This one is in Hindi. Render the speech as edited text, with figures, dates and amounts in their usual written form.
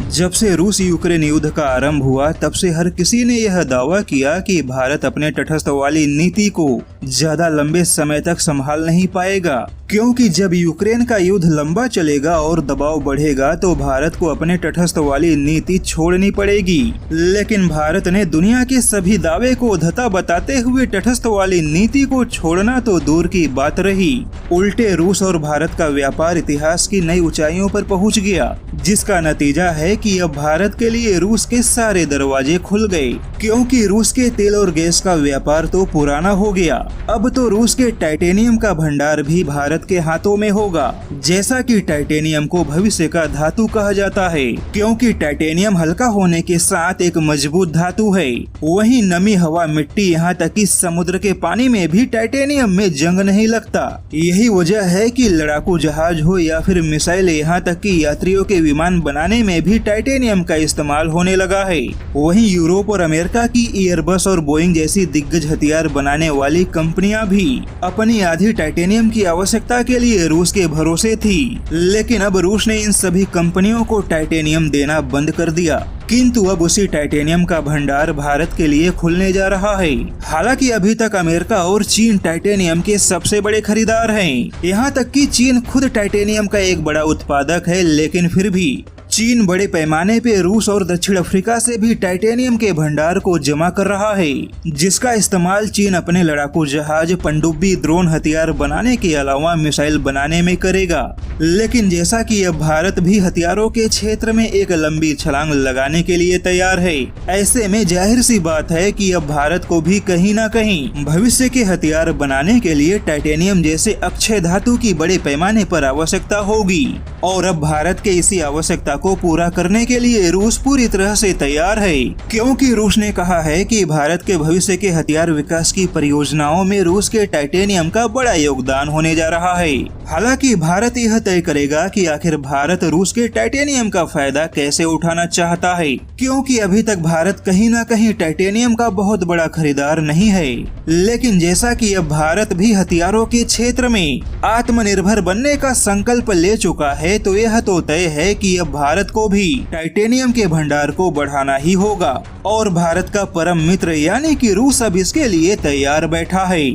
जब से रूस यूक्रेन युद्ध का आरंभ हुआ तब से हर किसी ने यह दावा किया कि भारत अपने तटस्थ वाली नीति को ज्यादा लंबे समय तक संभाल नहीं पाएगा, क्योंकि जब यूक्रेन का युद्ध लंबा चलेगा और दबाव बढ़ेगा तो भारत को अपने तटस्थ वाली नीति छोड़नी पड़ेगी। लेकिन भारत ने दुनिया के सभी दावे को धता बताते हुए तटस्थ वाली नीति को छोड़ना तो दूर की बात रही, उल्टे रूस और भारत का व्यापार इतिहास की नई ऊंचाइयों पर पहुंच गया, जिसका नतीजा है कि अब भारत के लिए रूस के सारे दरवाजे खुल गए, क्योंकि रूस के तेल और गैस का व्यापार तो पुराना हो गया। अब तो रूस के टाइटेनियम का भंडार भी भारत के हाथों में होगा। जैसा कि टाइटेनियम को भविष्य का धातु कहा जाता है, क्योंकि टाइटेनियम हल्का होने के साथ एक मजबूत धातु है। वहीं नमी, हवा, मिट्टी, यहाँ तक कि समुद्र के पानी में भी टाइटेनियम में जंग नहीं लगता। यही वजह है कि लड़ाकू जहाज हो या फिर मिसाइल, यहाँ तक कि यात्रियों के विमान बनाने में भी टाइटेनियम का इस्तेमाल होने लगा है। वहीं यूरोप और अमेरिका की एयरबस और बोइंग जैसी दिग्गज हथियार बनाने वाली कंपनियां भी अपनी आधी टाइटेनियम की आवश्यकता के लिए रूस के भरोसे थी। लेकिन अब रूस ने इन सभी कंपनियों को टाइटेनियम देना बंद कर दिया, किंतु अब उसी टाइटेनियम का भंडार भारत के लिए खुलने जा रहा है। हालांकि अभी तक अमेरिका और चीन टाइटेनियम के सबसे बड़े खरीदार हैं। यहाँ तक कि चीन खुद टाइटेनियम का एक बड़ा उत्पादक है, लेकिन फिर भी चीन बड़े पैमाने पे रूस और दक्षिण अफ्रीका से भी टाइटेनियम के भंडार को जमा कर रहा है, जिसका इस्तेमाल चीन अपने लड़ाकू जहाज, पनडुब्बी, ड्रोन, हथियार बनाने के अलावा मिसाइल बनाने में करेगा। लेकिन जैसा कि अब भारत भी हथियारों के क्षेत्र में एक लंबी छलांग लगाने के लिए तैयार है, ऐसे में जाहिर सी बात है कि अब भारत को भी कहीं न कहीं भविष्य के हथियार बनाने के लिए टाइटेनियम जैसे अक्षय धातु की बड़े पैमाने पर आवश्यकता होगी। और अब भारत के इसी आवश्यकता को पूरा करने के लिए रूस पूरी तरह से तैयार है, क्योंकि रूस ने कहा है कि भारत के भविष्य के हथियार विकास की परियोजनाओं में रूस के टाइटेनियम का बड़ा योगदान होने जा रहा है। हालांकि भारत यह तय करेगा कि आखिर भारत रूस के टाइटेनियम का फायदा कैसे उठाना चाहता है, क्योंकि अभी तक भारत कहीं न कहीं टाइटेनियम का बहुत बड़ा खरीदार नहीं है। लेकिन जैसा कि अब भारत भी हथियारों के क्षेत्र में आत्मनिर्भर बनने का संकल्प ले चुका है, तो यह तो तय है कि अब भारत को भी टाइटेनियम के भंडार को बढ़ाना ही होगा। और भारत का परम मित्र यानी कि रूस अब इसके लिए तैयार बैठा है।